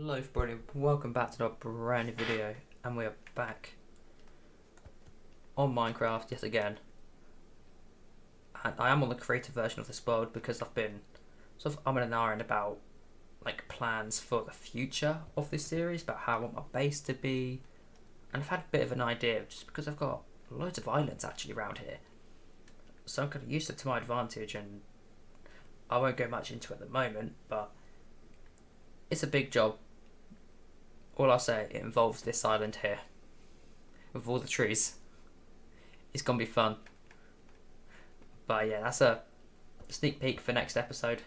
Hello everybody, welcome back to another brand new video, and we are back on Minecraft yet again. And I am on the creative version of this world because I've been sort of umming and ahhing about like plans for the future of this series, about how I want my base to be, and I've had a bit of an idea just because I've got loads of islands actually around here, so I'm going to use it to my advantage. And I won't go much into it at the moment, but it's a big job. All I'll say, it involves this island here with all the trees. It's gonna be fun. But yeah, that's a sneak peek for next episode.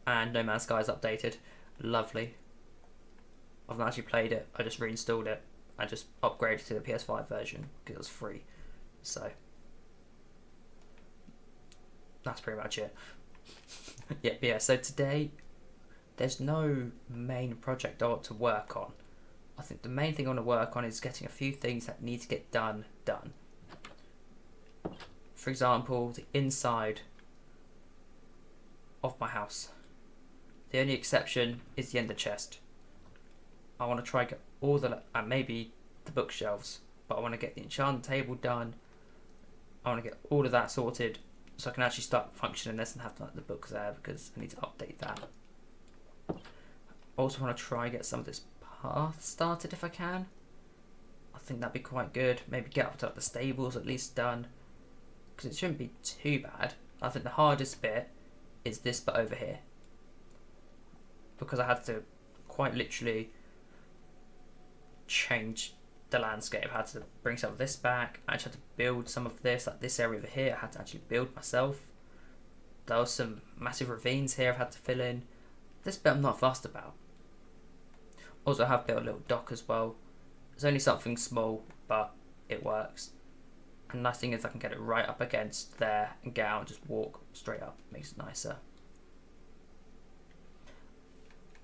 And No Man's Sky is updated. Lovely. I've not actually played it, I just reinstalled it. I just upgraded to the PS5 version because it was free. So that's pretty much it. Yeah, so today there's no main project I want to work on. I think the main thing I want to work on is getting a few things that need to get done. For example, the inside of my house. The only exception is the ender chest. I want to try and get all the, and maybe the bookshelves, but I want to get the enchantment table done. I want to get all of that sorted so I can actually start functioning this and have like, the book there, because I need to update that. Also want to try and get some of this path started if I can. I think that'd be quite good. Maybe get up to like, the stables at least done, because it shouldn't be too bad. I think the hardest bit is this bit over here, because I had to quite literally change the landscape. I had to bring some of this back. I actually had to build some of this, like this area over here I had to actually build myself. There was some massive ravines here I've had to fill in. This bit I'm not fussed about. Also, I have built a little dock as well. It's only something small, but it works. And the nice thing is I can get it right up against there and get out and just walk straight up. Makes it nicer.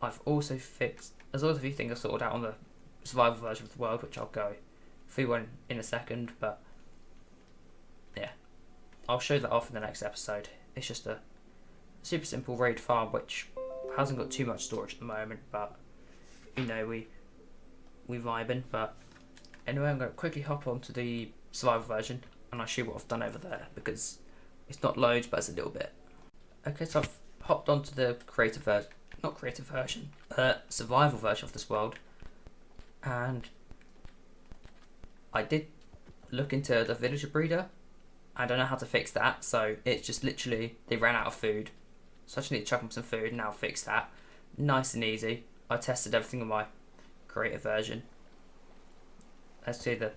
I've also fixed, there's also a few things I sorted out on the survival version of the world, which I'll go through one in a second, but yeah, I'll show that off in the next episode. It's just a super simple raid farm which hasn't got too much storage at the moment, but you know, we vibing. But anyway, I'm going to quickly hop onto the survival version and I'll show you what I've done over there, because it's not loads but it's a little bit. Okay, so I've hopped onto the survival version of this world, and I did look into the villager breeder. I don't know how to fix that, so it's just literally they ran out of food, so I just need to chuck them some food and I'll fix that. Nice and easy. I tested everything on my creative version. Let's see, the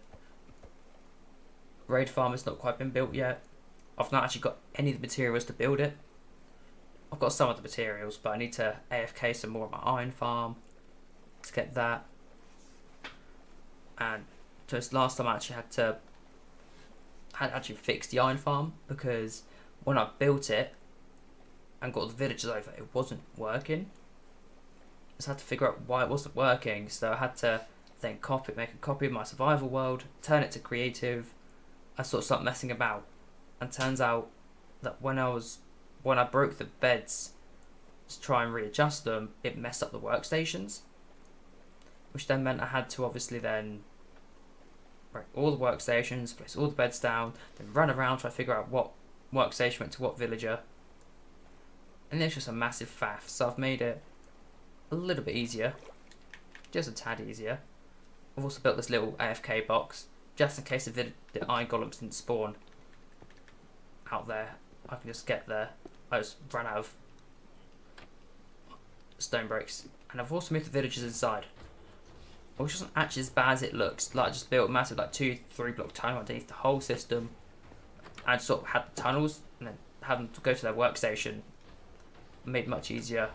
raid farm has not quite been built yet. I've not actually got any of the materials to build it. I've got some of the materials, but I need to AFK some more of my iron farm to get that. And just last time I actually had actually fixed the iron farm, because when I built it and got the villagers over, it wasn't working. So I had to figure out why it wasn't working. So I had to then make a copy of my survival world, turn it to creative, and sort of start messing about. And turns out that when I broke the beds to try and readjust them, it messed up the workstations, which then meant I had to obviously then break all the workstations, place all the beds down, then run around try to figure out what workstation went to what villager, and it's just a massive faff. So I've made it a little bit easier, just a tad easier. I've also built this little AFK box just in case the iron golems didn't spawn out there. I can just get there. I just ran out of stone bricks, and I've also moved the villagers inside, which isn't actually as bad as it looks. Like I just built a massive 2-3 block tunnel underneath the whole system. I just sort of had the tunnels and then had them to go to their workstation. Made it much easier.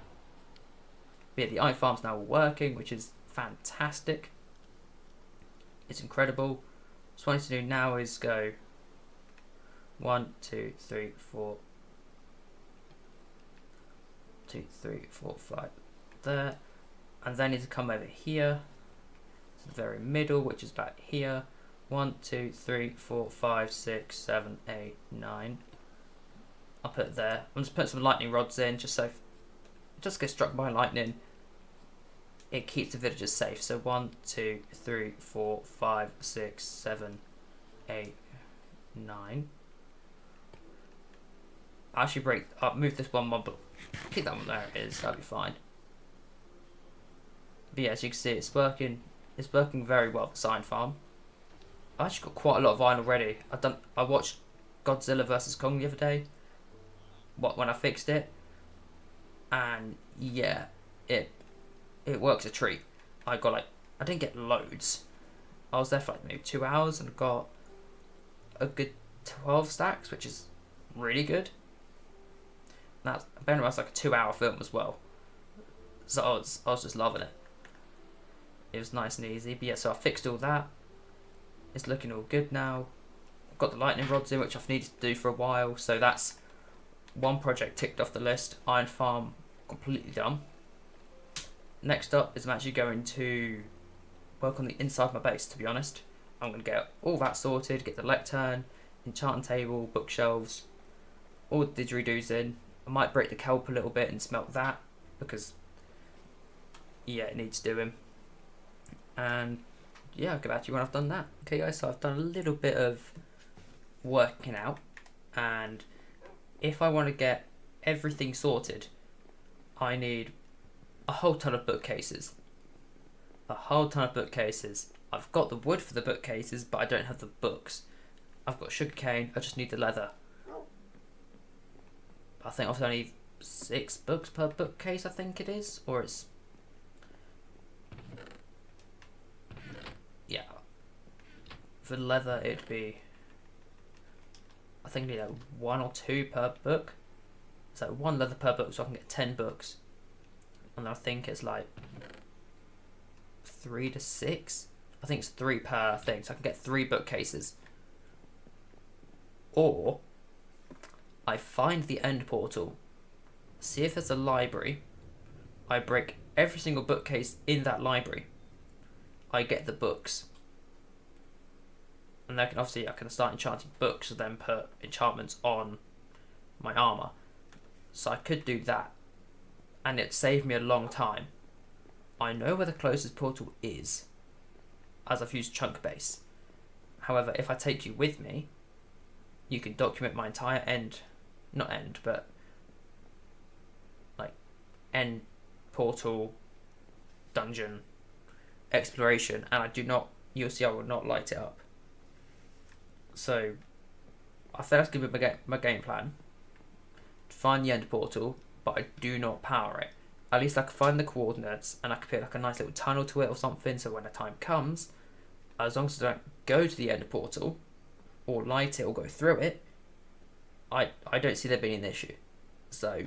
But yeah, the iron farm's now working, which is fantastic. It's incredible. So what I need to do now is go 1, 2, 3, 4, 2, 3, 4, 5 there, and then I need to come over here to the very middle, which is about here. 1, 2, 3, 4, 5, 6, 7, 8, 9. I'll put it there. I'm just putting some lightning rods in just so just get struck by lightning it keeps the villagers safe. So 1, 2, 3, 4, 5, 6, 7, 8, 9. I'll actually move this one mob, keep that one there it is, that'll be fine. But yeah, as you can see, it's working very well for Sign Farm. I actually got quite a lot of iron already. I watched Godzilla vs Kong the other day, when I fixed it, and yeah, it works a treat. I didn't get loads. I was there for like maybe 2 hours and got a good 12 stacks, which is really good. That's apparently that's like a 2-hour film as well. So I was just loving it. It was nice and easy. But yeah, so I fixed all that. It's looking all good now. I've got the lightning rods in, which I've needed to do for a while. So that's one project ticked off the list. Iron farm completely done. Next up is I'm actually going to work on the inside of my base, to be honest. I'm going to get all that sorted, get the lectern, enchanting table, bookshelves, all the didgeridoos in. I might break the kelp a little bit and smelt that, because yeah, it needs doing. And yeah, I'll get back to you when I've done that. Okay guys, so I've done a little bit of working out, and if I want to get everything sorted, I need a whole ton of bookcases. I've got the wood for the bookcases, but I don't have the books. I've got sugarcane, I just need the leather. I think I've only 6 books per bookcase, I think it is, or it's... yeah. For leather, it'd be... I think it'd be like 1 or 2 per book. So 1 leather per book, so I can get 10 books. And I think it's like 3 to 6. I think it's 3 per thing, so I can get 3 bookcases. Or I find the end portal, see if there's a library, I break every single bookcase in that library, I get the books, and I can start enchanting books and then put enchantments on my armour. So I could do that, and it saved me a long time. I know where the closest portal is, as I've used chunk base. However, if I take you with me, you can document my entire end portal, dungeon, exploration, and you'll see I will not light it up. So I think that's going to be my game plan. Find the end portal, but I do not power it. At least I can find the coordinates, and I can put like a nice little tunnel to it or something, so when the time comes, as long as I don't go to the end portal, or light it or go through it, I don't see there being an issue. So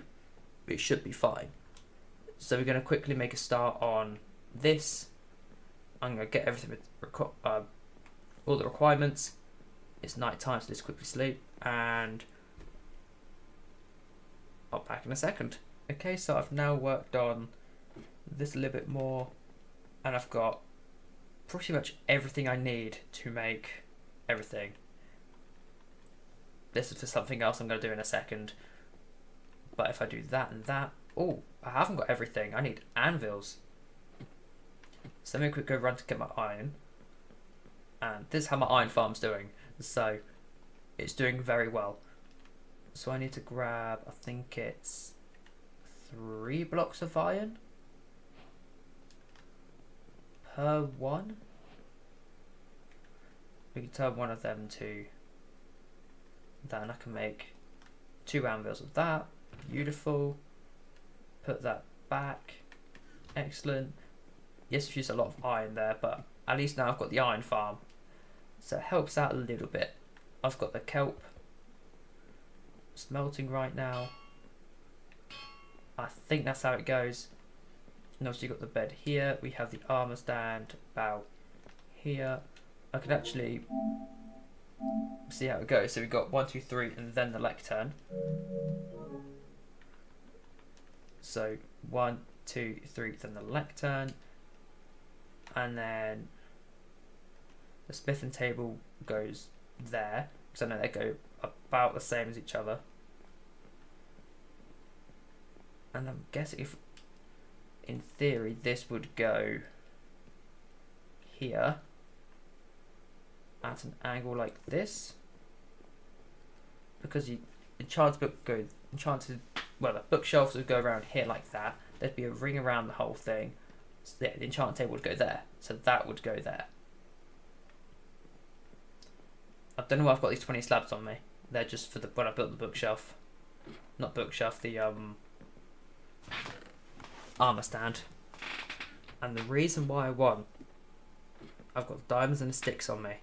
it should be fine. So we're going to quickly make a start on this. I'm going to get everything with all the requirements. It's night time, so let's quickly sleep, and I'll be back in a second. Okay, so I've now worked on this a little bit more, and I've got pretty much everything I need to make everything. This is for something else I'm going to do in a second. But if I do that and that... oh, I haven't got everything. I need anvils. So let me quickly go run to get my iron. And this is how my iron farm's doing. So it's doing very well. So I need to grab, I think it's 3 blocks of iron per one. We can turn one of them to that, and I can make 2 anvils of that. Beautiful. Put that back. Excellent. Yes, I've used a lot of iron there, but at least now I've got the iron farm, so it helps out a little bit. I've got the kelp smelting right now. I think that's how it goes. And obviously you've got the bed here. We have the armor stand about here. I can actually see how it goes. So we've got 1, 2, 3, and then the lectern. So 1, 2, 3, then the lectern, and then the smithing table goes there, because I know they go about the same as each other. And I'm guessing in theory, this would go here at an angle like this, because the bookshelves would go around here like that. There'd be a ring around the whole thing. So the enchanting table would go there. So that would go there. I don't know why I've got these 20 slabs on me. They're just for when I built the bookshelf. Not bookshelf, the armor stand. And the reason why I've got diamonds and the sticks on me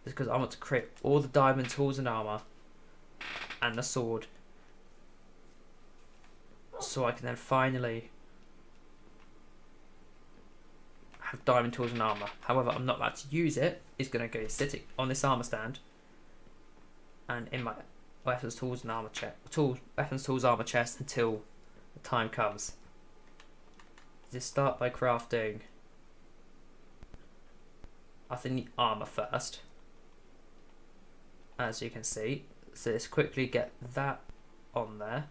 is because I want to create all the diamond tools and armor and the sword, so I can then finally have diamond tools and armor. However, I'm not allowed to use it. It's going to go sitting on this armor stand and in my weapons, tools and armor armor chest until the time comes. Just start by crafting, I think, the armor first, as you can see. So let's quickly get that on there.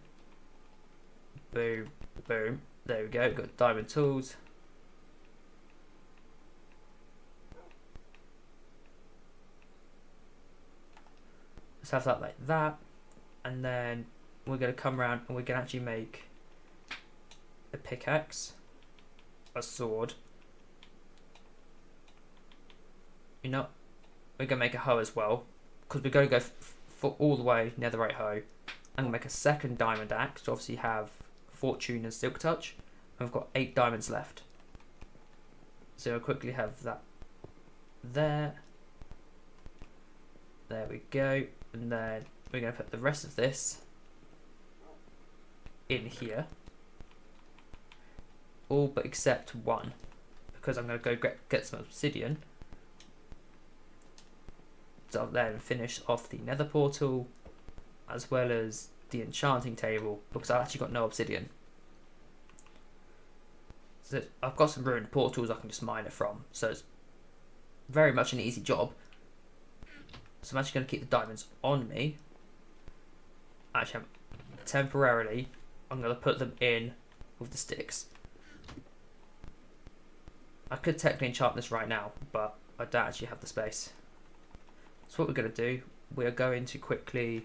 Boom, boom. There we go. Got diamond tools. Let's have that like that. And then we're going to come around and we can actually make a pickaxe, a sword. You know, we're going to make a hoe as well, because we're going to go for all the way netherite hoe. I'm going to make a second diamond axe to obviously have fortune and silk touch. And we've got 8 diamonds left. So I'll quickly have that there. There we go. And then we're going to put the rest of this in here. All but except one. Because I'm going to go get some obsidian. So I'll then finish off the nether portal as well as the enchanting table, because I've actually got no obsidian. So I've got some ruined portals I can just mine it from. So it's very much an easy job. So I'm actually going to keep the diamonds on me. Actually, temporarily, I'm going to put them in with the sticks. I could technically enchant this right now, but I don't actually have the space. So what we're going to do, we're going to quickly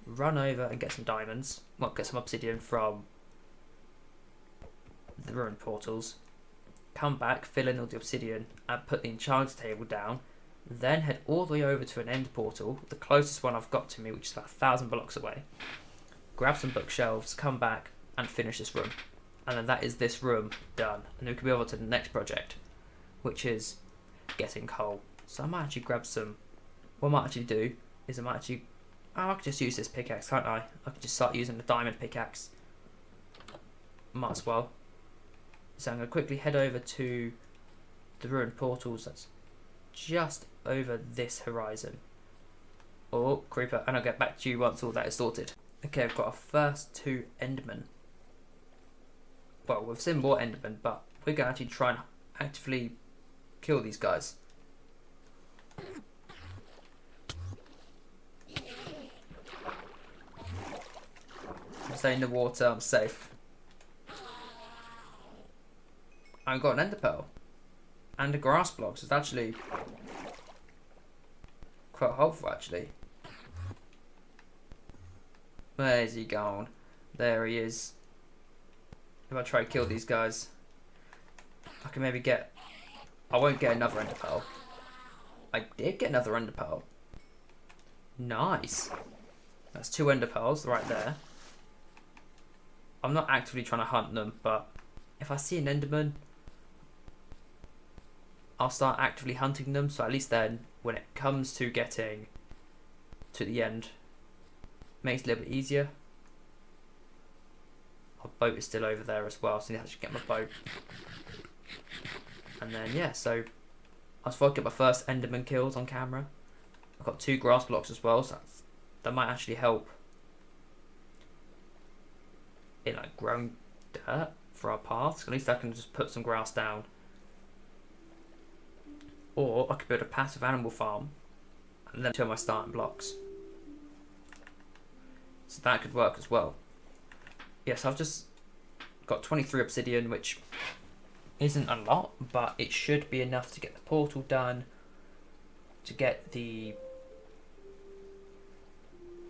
run over and get some diamonds. Well, get some obsidian from the ruined portals. Come back, fill in all the obsidian, and put the enchanted table down. Then head all the way over to an end portal, the closest one I've got to me, which is about 1,000 blocks away. Grab some bookshelves, come back, and finish this room. And then that is this room done. And then we can move on to the next project, which is getting coal. So I might actually grab some. What I might actually do is I could just use this pickaxe, can't I? I could just start using the diamond pickaxe. Might as well. So I'm going to quickly head over to the ruined portals. That's just over this horizon. Oh, creeper. And I'll get back to you once all that is sorted. Okay, I've got our first 2 endermen. Well, we've seen more endermen, but we're going to actually try and actively kill these guys. Stay in the water, I'm safe. I've got an ender pearl. And a grass block, so it's actually quite helpful, actually. Where's he gone? There he is. If I try to kill these guys, I can maybe get... I won't get another ender pearl. I did get another ender pearl. Nice. That's 2 ender pearls right there. I'm not actively trying to hunt them, but if I see an enderman, I'll start actively hunting them, so at least then, when it comes to getting to the end, it makes it a little bit easier. Our boat is still over there as well, so I need to actually get my boat. And then, yeah, so I was to get my first enderman kills on camera. I've got 2 grass blocks as well, so that might actually help in like growing dirt for our paths. At least I can just put some grass down. Or I could build a passive animal farm and then turn my starting blocks. So that could work as well. Yes, I've just Got 23 obsidian, which isn't a lot, but it should be enough to get the portal done, to get the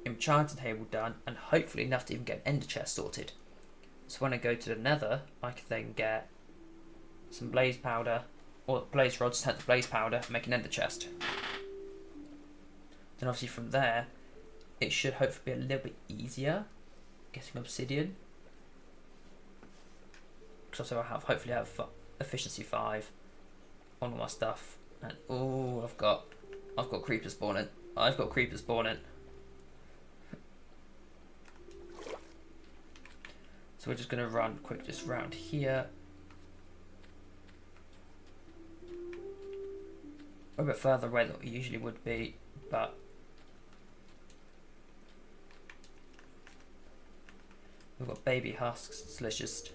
enchanted table done, and hopefully enough to even get an ender chest sorted. So when I go to the nether, I can then get some blaze powder, or blaze rods, turn to blaze powder, and make an ender chest. Then obviously from there, it should hopefully be a little bit easier getting obsidian. Because also I hopefully have efficiency 5 on all my stuff. And oh, I've got creepers spawning. I've got creepers spawning. So we're just gonna run quick just round here. A bit further away than we usually would be, but we've got baby husks, so let's just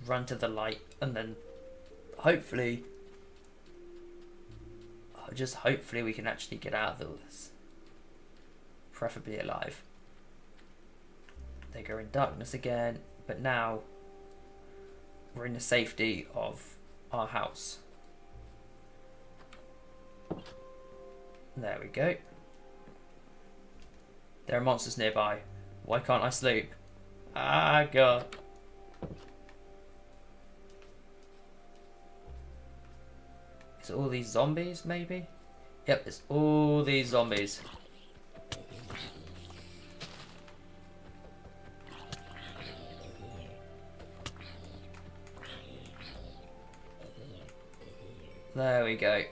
run to the light and then hopefully, just hopefully we can actually get out of this, preferably alive. They go in darkness again, but now we're in the safety of our house. There we go. There are monsters nearby. Why can't I sleep? Ah, God. Is it all these zombies, maybe? Yep, it's all these zombies. There we go.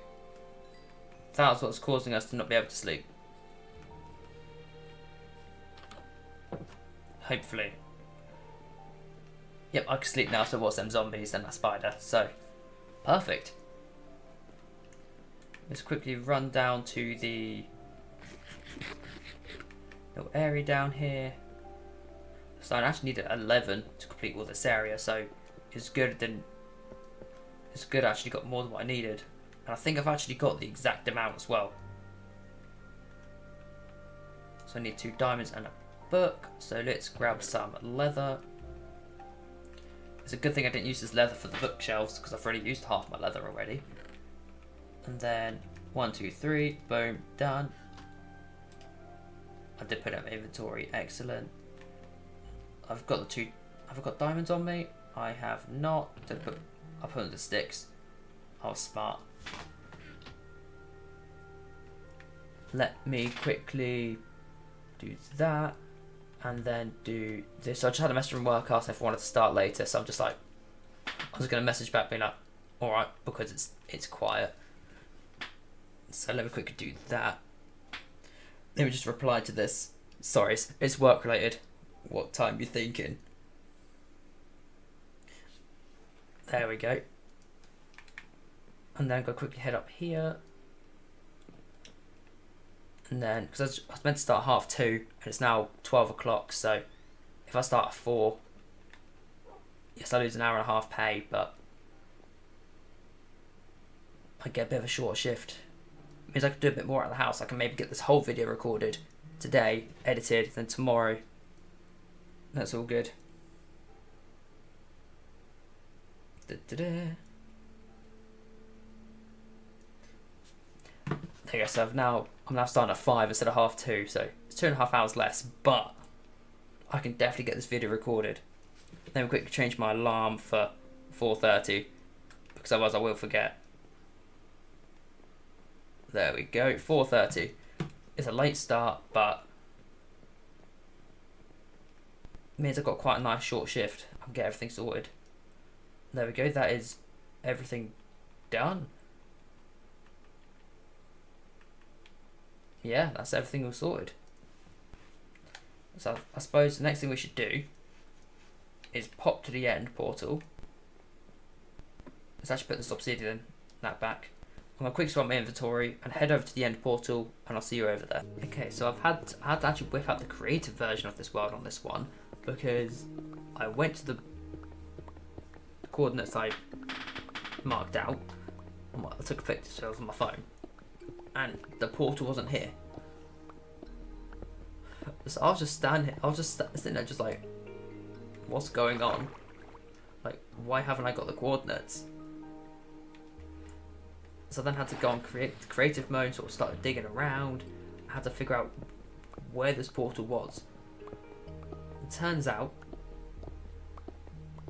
That's what's causing us to not be able to sleep. Hopefully. Yep, I can sleep now, so what's them zombies and that spider, so perfect. Let's quickly run down to the little area down here. So I actually needed 11 to complete all this area, so it's good I actually got more than what I needed. And I think I've actually got the exact amount as well. So I need 2 diamonds and a book. So let's grab some leather. It's a good thing I didn't use this leather for the bookshelves because I've already used half my leather already. And then 1, 2, 3, boom, done. I did put it in my inventory, excellent. I've got diamonds on me. I have not. I put on the sticks. I was smart. Let me quickly do that and then do this. I just had a message from work asking if I wanted to start later, so I'm just like, I was going to message back being like, alright, because it's quiet. So let me quickly do that. Let me just reply to this. Sorry, it's work related. What time you thinking? There we go. And then I'm going to quickly head up here. And then, because I was meant to start at 2:30, and it's now 12 o'clock, so if I start at 4, yes, I lose an hour and a half pay, but I get a bit of a shorter shift. It means I can do a bit more at the house. I can maybe get this whole video recorded today, edited, then tomorrow. That's all good. There you go, so I'm now starting at 5 instead of 2:30, so it's 2.5 hours less, but I can definitely get this video recorded. Then we quickly change my alarm for 4:30, because otherwise I will forget. There we go, 4:30. It's a late start, but it means I've got quite a nice short shift. I can get everything sorted. There we go, that is everything done. Yeah, that's everything all sorted. So I suppose the next thing we should do is pop to the end portal. Let's actually put this obsidian that back. I'm going to quick swap my inventory and head over to the end portal, and I'll see you over there. Okay, so I had to actually whip out the creative version of this world on this one, because I went to the coordinates I marked out. I took pictures on my phone, and the portal wasn't here. So I was just standing here. I was just sitting there, just like, what's going on? Like, why haven't I got the coordinates? So I then had to go on creative mode, sort of started digging around. I had to figure out where this portal was. It turns out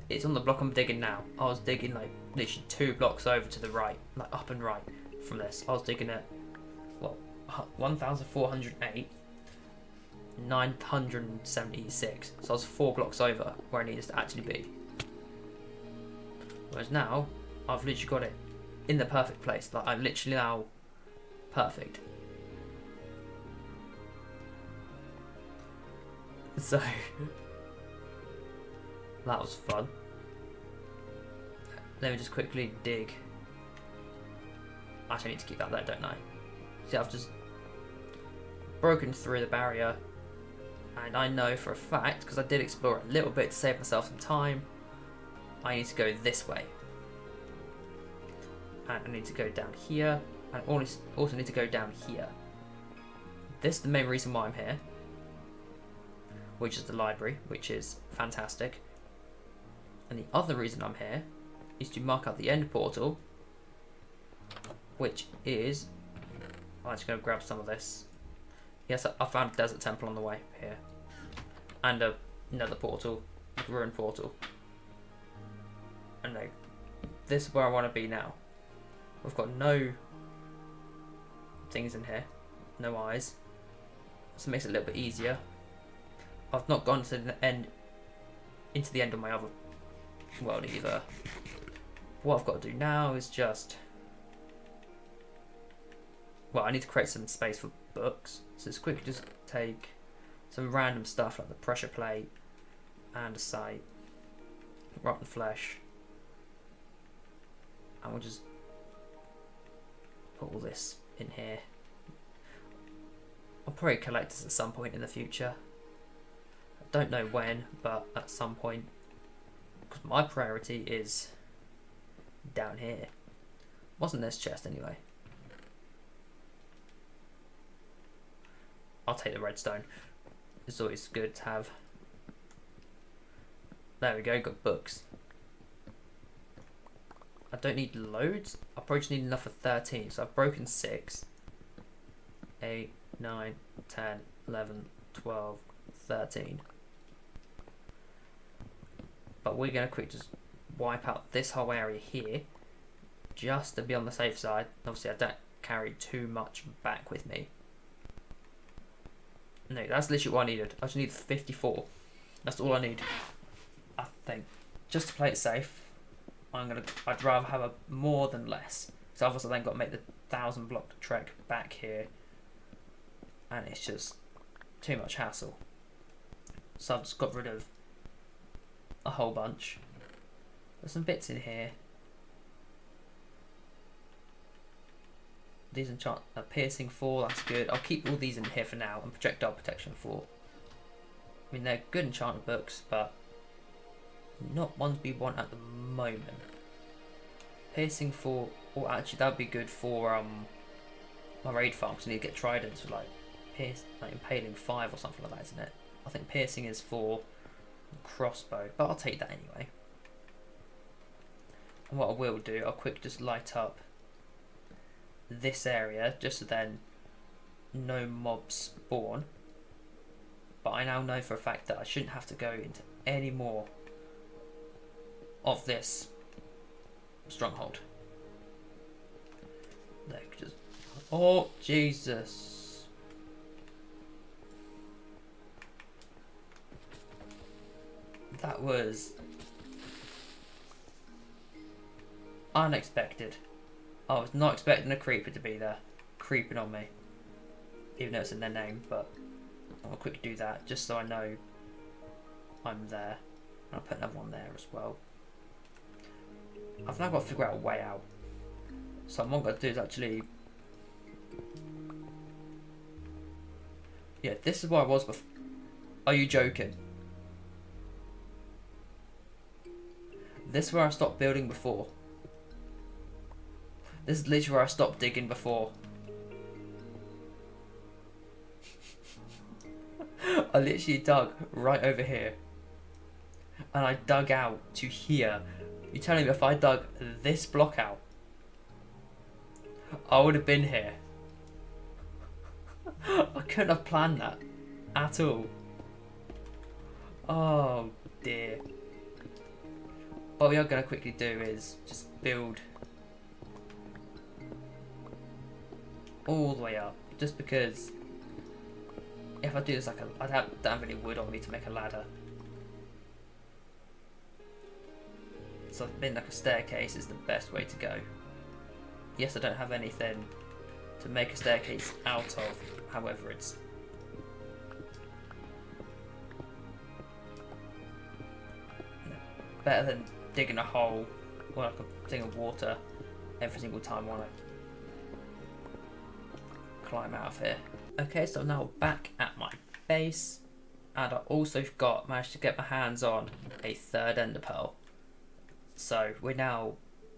it's on the block I'm digging now. I was digging like literally 2 blocks over to the right, like up and right from this. I was digging at, well, 1,408, 976. So I was 4 blocks over where I needed to actually be. Whereas now, I've literally got it in the perfect place. Like, I'm literally now perfect. So, that was fun. Let me just quickly dig. Actually, I need to keep that there, don't I? See, I've just broken through the barrier. And I know for a fact, because I did explore it a little bit to save myself some time, I need to go this way. And I need to go down here. And also need to go down here. This is the main reason why I'm here. Which is the library, which is fantastic. And the other reason I'm here is to mark out the end portal, which is... I'm just going to grab some of this. Yes, I found a desert temple on the way here. And another portal, a ruined portal. And no, this is where I want to be now. We've got no things in here, no eyes. So it makes it a little bit easier. I've not gone to the end, into the end of my other world either. What I've got to do now is just... Well, I need to create some space for books. So it's quick, just take some random stuff like the pressure plate and a sight, rotten flesh, and we'll just put all this in here. I'll probably collect this at some point in the future. I don't know when, but at some point, because my priority is down here. Wasn't this chest anyway? I'll take the redstone. It's always good to have. There we go, got books. I don't need loads. I probably just need enough for 13. So I've broken 6. 8, 9, 10, 11, 12, 13. But we're going to quick just wipe out this whole area here. Just to be on the safe side. Obviously I don't carry too much back with me. No, that's literally what I needed. I just need 54. That's all I need. I think. Just to play it safe, I'd rather have a more than less. So obviously I then got to make the 1,000 block trek back here. And it's just too much hassle. So I've just got rid of a whole bunch. There's some bits in here. These enchant piercing 4, that's good. I'll keep all these in here for now, and projectile protection 4. I mean, they're good enchanted books, but not ones we want at the moment. Piercing 4, or actually that would be good for my raid farm, because I need to get tridents for like impaling 5 or something like that, isn't it? I think piercing is for crossbow, but I'll take that anyway. And what I will do, I'll quick just light up this area just so then no mobs spawn. But I now know for a fact that I shouldn't have to go into any more of this stronghold. Like just, oh Jesus! That was unexpected. I was not expecting a creeper to be there, creeping on me, even though it's in their name, but I'll quickly do that just so I know I'm there. I'll put another one there as well. I've now got to figure out a way out. So what I'm going to do is actually... Yeah, this is where I was before. Are you joking? This is where I stopped building before. This is literally where I stopped digging before. I literally dug right over here. and I dug out to here. You're telling me if I dug this block out, I would have been here. I couldn't have planned that at all. Oh dear. What we are going to quickly do is just build all the way up, just because if I do this I don't have any wood on me to make a ladder. So I think like a staircase is the best way to go. Yes, I don't have anything to make a staircase out of, however it's better than digging a hole or like a thing of water every single time I want to climb out of here. Okay, so I'm now back at my base, and I also managed to get my hands on a third ender pearl. So we're now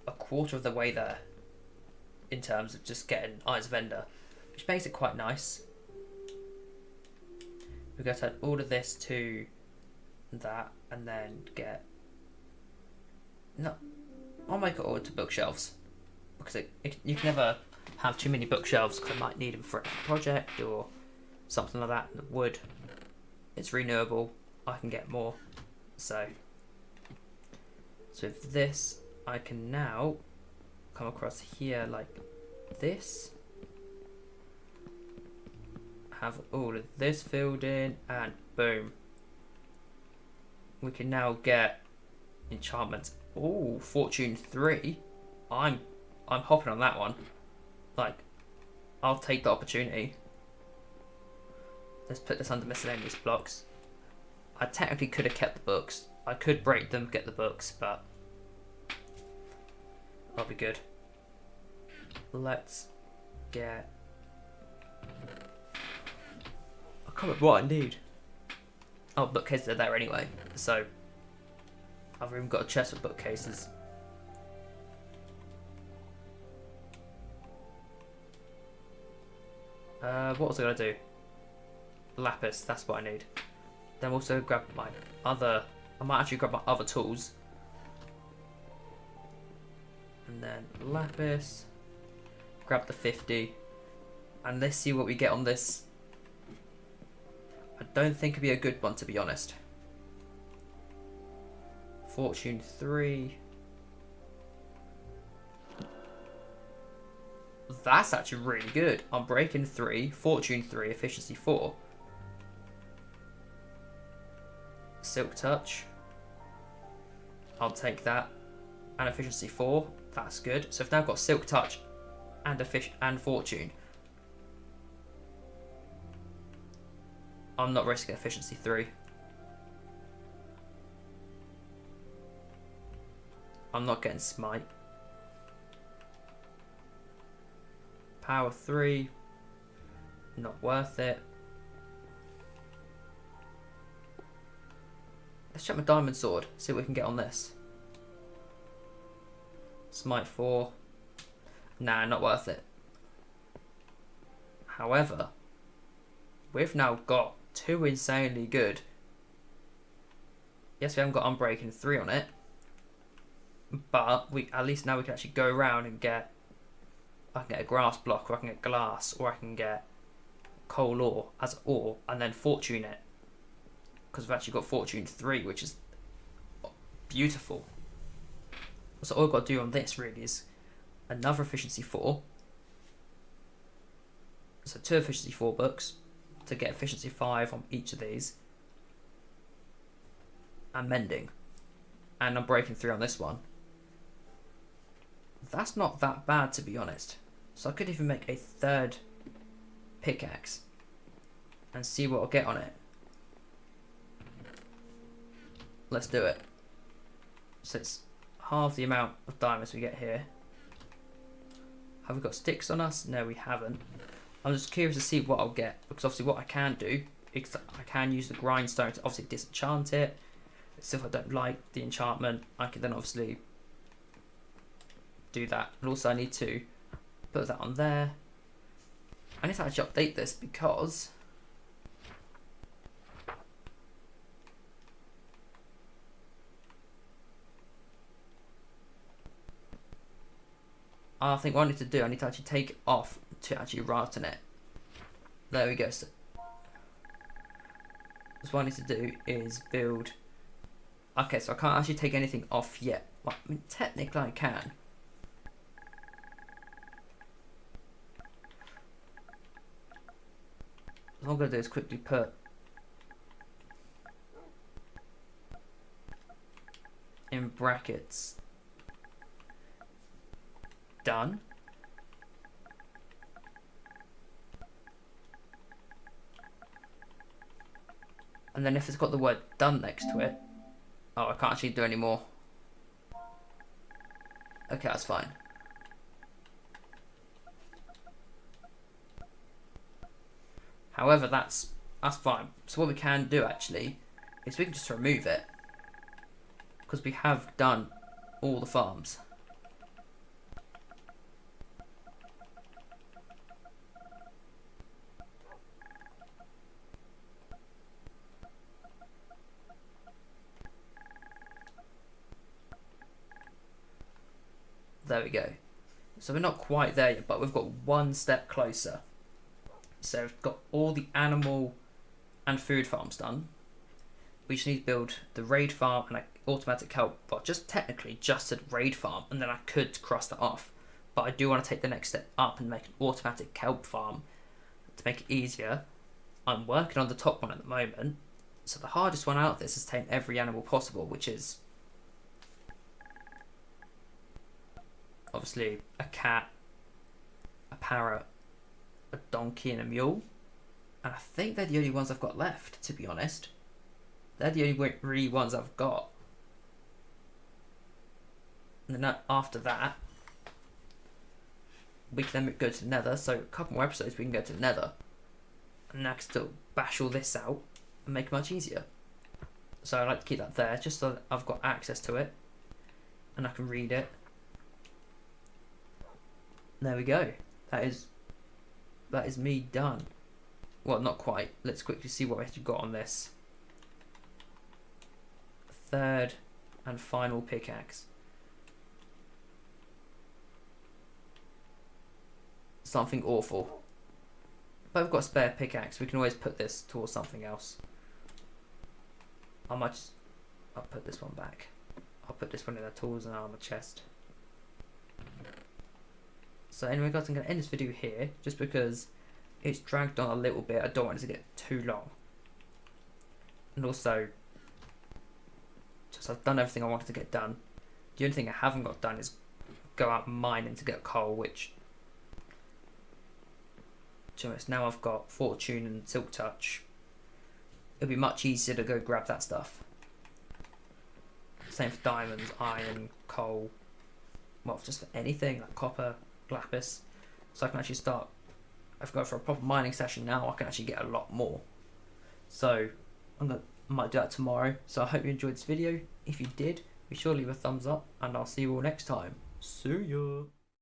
a quarter of the way there in terms of just getting Eyes of Ender, which makes it quite nice. We're going to add all of this to that, and then get... No, I'll make it all into bookshelves, because you can never have too many bookshelves, because I might need them for a project or something like that. And the wood, it's renewable, I can get more. So with this, I can now come across here like this, have all of this filled in, and boom, we can now get enchantments. Oh, Fortune 3. I'm hopping on that one. Like, I'll take the opportunity. Let's put this under miscellaneous blocks. I technically could have kept the books. I could break them, get the books, but I'll be good. Let's get... I can't remember what I need. Oh, bookcases are there anyway, so I've even got a chest of bookcases. What was I going to do? Lapis, that's what I need. Then also grab my other... I might actually grab my other tools. And then lapis. Grab the 50. And let's see what we get on this. I don't think it'd be a good one, to be honest. Fortune 3. That's actually really good. I'm breaking 3, Fortune 3, Efficiency 4. Silk Touch. I'll take that. And Efficiency 4. That's good. So I've now got Silk Touch and Fortune. I'm not risking Efficiency 3. I'm not getting Smite. Power 3. Not worth it. Let's check my Diamond Sword. See what we can get on this. Smite 4. Nah, not worth it. However, we've now got 2 insanely good. Yes, we haven't got Unbreaking 3 on it. But at least now we can actually go around and get... I can get a grass block, or I can get glass, or I can get coal ore as ore, and then fortune it. Because we've actually got Fortune 3, which is beautiful. So all I've got to do on this really is another Efficiency 4. So 2 Efficiency 4 books to get Efficiency 5 on each of these. And Mending. And I'm breaking 3 on this one. That's not that bad, to be honest. So I could even make a 3rd pickaxe and see what I'll get on it. Let's do it. So it's half the amount of diamonds we get here. Have we got sticks on us? No, we haven't. I'm just curious to see what I'll get, because obviously what I can do is I can use the grindstone to obviously disenchant it. So if I don't like the enchantment, I can then obviously do that. And also I need to put that on there. I need to actually update this because I think what I need to do, I need to actually take it off to actually write on it. There we go. So what I need to do is build. Okay, so I can't actually take anything off yet. Well, I mean, technically I can. What I'm going to do is quickly put in brackets done. And then if it's got the word done next to it, oh, I can't actually do any more. Okay, that's fine. However, that's fine. So what we can do actually is we can just remove it, because we have done all the farms. There we go. So we're not quite there yet, but we've got one step closer. So we've got all the animal and food farms done. We just need to build the raid farm and an automatic kelp. Well, just technically just a raid farm, and then I could cross that off. But I do want to take the next step up and make an automatic kelp farm to make it easier. I'm working on the top one at the moment. So the hardest one out of this is tame every animal possible, which is obviously a cat, a parrot, a donkey and a mule. And I think they're the only ones I've got left, to be honest. They're the only really ones I've got. And then after that, we can then go to the nether. So a couple more episodes we can go to the nether. And I can still bash all this out and make it much easier. So I like to keep that there, just so that I've got access to it. And I can read it. There we go. That is me done. Well, not quite. Let's quickly see what we actually got on this. Third and final pickaxe. Something awful. But we've got a spare pickaxe. We can always put this towards something else. I'll put this one back. I'll put this one in the tools and armor chest. So anyway guys, I'm going to end this video here, just because it's dragged on a little bit. I don't want it to get too long. And also, just I've done everything I wanted to get done. The only thing I haven't got done is go out mining to get coal, which, to be honest, now I've got Fortune and Silk Touch, it'll be much easier to go grab that stuff. Same for diamonds, iron, coal, well, just for anything like copper, lapis. So I can actually start, if I go for a proper mining session now, I can actually get a lot more. So I might do that tomorrow. So I hope you enjoyed this video. If you did, be sure to leave a thumbs up, and I'll see you all next time. See ya.